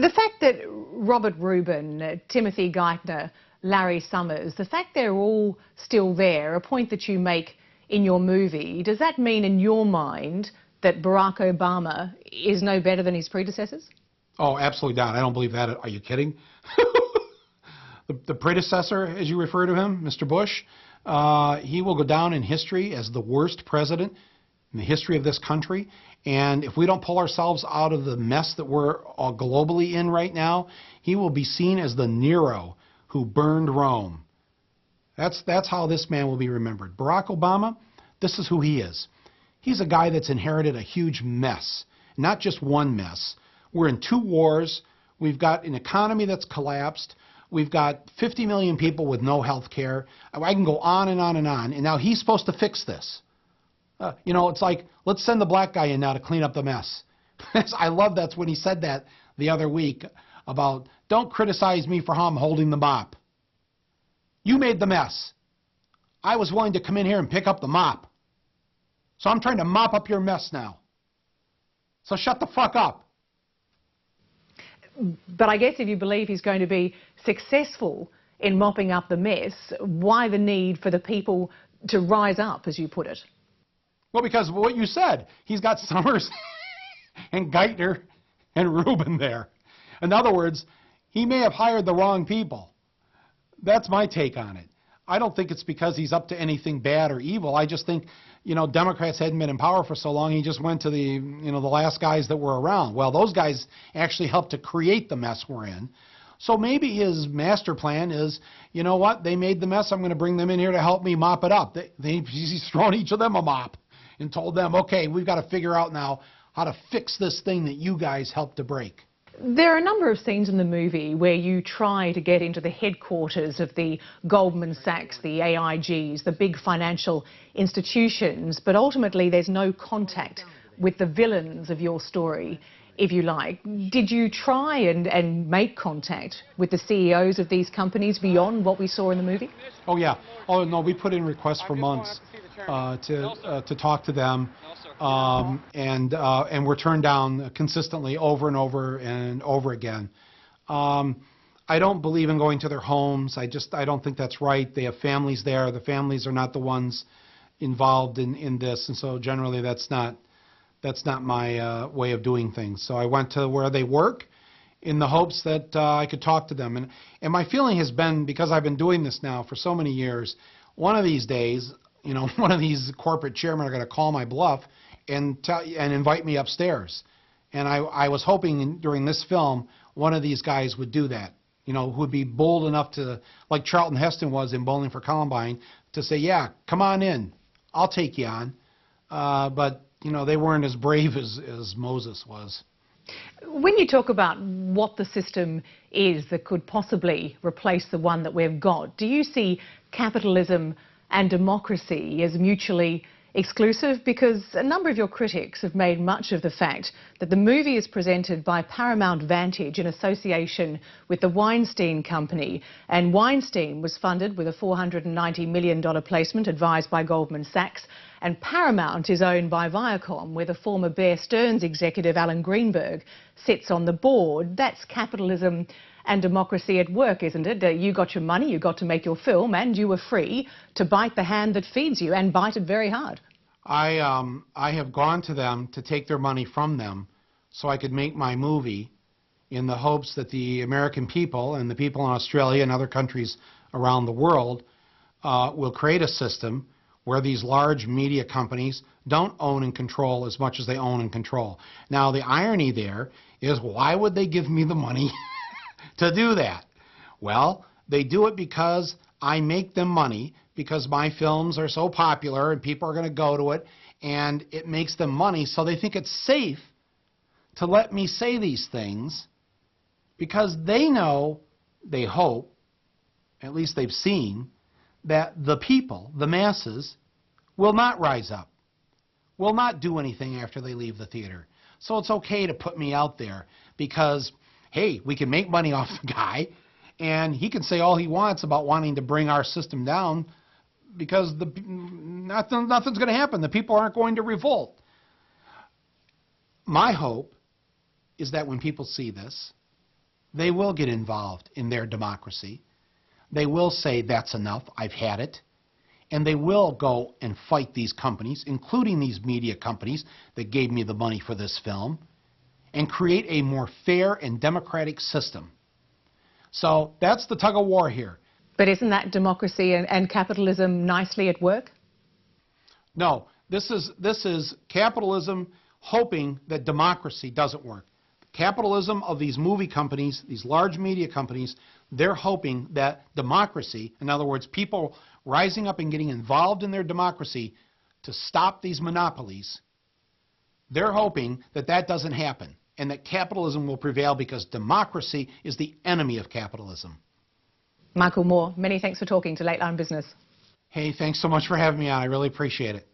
The fact that Robert Rubin, Timothy Geithner, Larry Summers, the fact they're all still there, a point that you make in your movie, does that mean in your mind that Barack Obama is no better than his predecessors? Oh, absolutely not. I don't believe that. Are you kidding? The predecessor, as you refer to him, Mr. Bush, he will go down in history as the worst president in the history of this country. And if we don't pull ourselves out of the mess that we're all globally in right now, he will be seen as the Nero who burned Rome. That's how this man will be remembered. Barack Obama, this is who he is. He's a guy that's inherited a huge mess, not just one mess. We're in 2 wars. We've got an economy that's collapsed. We've got 50 million people with no health care. I can go on and on and on. And now he's supposed to fix this. You know, it's like, let's send the black guy in now to clean up the mess. I love that's when he said that the other week about, don't criticize me for how I'm holding the mop. You made the mess. I was willing to come in here and pick up the mop. So I'm trying to mop up your mess now. So shut the fuck up. But I guess if you believe he's going to be successful in mopping up the mess, why the need for the people to rise up, as you put it? Well, because of what you said. He's got Summers and Geithner and Rubin there. In other words, he may have hired the wrong people. That's my take on it. I don't think it's because he's up to anything bad or evil. I just think, you know, Democrats hadn't been in power for so long, he just went to the, you know, the last guys that were around. Well, those guys actually helped to create the mess we're in. So maybe his master plan is, you know what, they made the mess, I'm going to bring them in here to help me mop it up. He's thrown each of them a mop and told them, okay, we've got to figure out now how to fix this thing that you guys helped to break. There are a number of scenes in the movie where you try to get into the headquarters of the Goldman Sachs, the AIGs, the big financial institutions, but ultimately there's no contact with the villains of your story, if you like. Did you try and make contact with the CEOs of these companies beyond what we saw in the movie? Oh, yeah. Oh, no, we put in requests for months to talk to them. And we're turned down consistently over and over and over again. I don't believe in going to their homes. I don't think that's right. They have families there. The families are not the ones involved in this, and so generally that's not my way of doing things. So I went to where they work in the hopes that I could talk to them. And my feeling has been, because I've been doing this now for so many years, one of these days, you know, one of these corporate chairmen are going to call my bluff and invite me upstairs. And I was hoping during this film one of these guys would do that, you know, who would be bold enough to, like Charlton Heston was in Bowling for Columbine, to say, yeah, come on in, I'll take you on. But, you know, they weren't as brave as Moses was. When you talk about what the system is that could possibly replace the one that we've got, do you see capitalism and democracy as mutually exclusive? Because a number of your critics have made much of the fact that the movie is presented by Paramount Vantage in association with the Weinstein Company, and Weinstein was funded with a $490 million placement advised by Goldman Sachs, and Paramount is owned by Viacom, where the former Bear Stearns executive Alan Greenberg sits on the board. That's capitalism and democracy at work, isn't it? You got your money, you got to make your film, and you were free to bite the hand that feeds you, and bite it very hard. I have gone to them to take their money from them so I could make my movie in the hopes that the American people and the people in Australia and other countries around the world will create a system where these large media companies don't own and control as much as they own and control. Now, the irony there is, why would they give me the money to do that? Well, they do it because I make them money, because my films are so popular and people are going to go to it, and it makes them money, so they think it's safe to let me say these things because they know, they hope, at least they've seen, that the people, the masses, will not rise up, will not do anything after they leave the theater. So it's okay to put me out there because, hey, we can make money off the guy, and he can say all he wants about wanting to bring our system down because nothing's going to happen. The people aren't going to revolt. My hope is that when people see this, they will get involved in their democracy. They will say, that's enough, I've had it. And they will go and fight these companies, including these media companies that gave me the money for this film, and create a more fair and democratic system. So that's the tug of war here. But isn't that democracy and capitalism nicely at work? No, this is capitalism hoping that democracy doesn't work. Capitalism of these movie companies, these large media companies, they're hoping that democracy, in other words, people rising up and getting involved in their democracy to stop these monopolies, they're hoping that that doesn't happen and that capitalism will prevail because democracy is the enemy of capitalism. Michael Moore, many thanks for talking to Lateline Business. Hey, thanks so much for having me on. I really appreciate it.